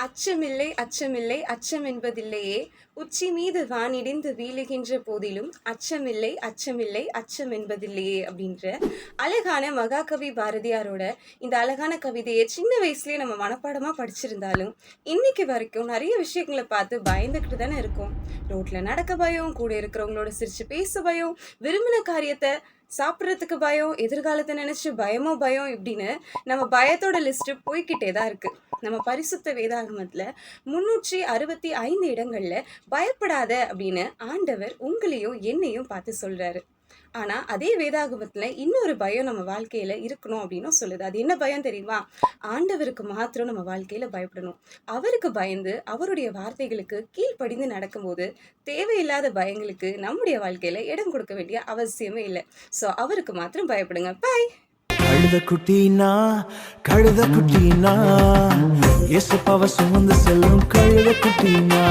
அச்சமில்லை, அச்சமில்லை, அச்சம் என்பதில்லையே! உச்சி மீது வானிடிந்து வீழுகின்ற போதிலும், அச்சமில்லை, அச்சமில்லை, அச்சம் என்பதில்லையே! அப்படின்ற அழகான மகாகவி பாரதியாரோட இந்த அழகான கவிதைய சின்ன வயசுலயே நம்ம மனப்பாடமா படிச்சிருந்தாலும், இன்னைக்கு வரைக்கும் நெறைய விஷயங்கள பார்த்து பயந்துகிட்டு தானே இருக்கோம். ரோட்ல நடக்க பயம், கூட இருக்கிறவங்களோட சிரிச்சு பேச பயம், விரும்பின காரியத்த சாப்பிடுறதுக்கு பயம், எதிர்காலத்த நினைச்சு பயமோ பயம் இப்படின்னு நம்ம பயத்தோட லிஸ்ட் போய்க்கிட்டே தான் இருக்கு. நம்ம பரிசுத்த வேதாகமத்துல 365 இடங்கள்ல பயப்படாத அப்படின்னு ஆண்டவர் உங்களையும் என்னையும் பார்த்து சொல்றாரு. ஆனா அதே வேதாகமத்துல இன்னொரு பயம் நம்ம வாழ்க்கையில இருக்கணும் அப்படின்னும் சொல்லுது. அது என்ன பயம் தெரியுமா? ஆண்டவருக்கு மாத்திரம் நம்ம வாழ்க்கையில பயப்படணும். அவருக்கு பயந்து அவருடைய வார்த்தைகளுக்கு கீழ்ப்படிந்து நடக்கும்போது தேவையில்லாத பயங்களுக்கு நம்முடைய வாழ்க்கையில இடம் கொடுக்க வேண்டிய அவசியமே இல்லை. ஸோ அவருக்கு மாத்திரம் பயப்படுங்க. பாய். கழுத குட்டினா கழுத குட்டினா இயேசுப்பாவை சுமந்து செல்லும் கழுத குட்டினா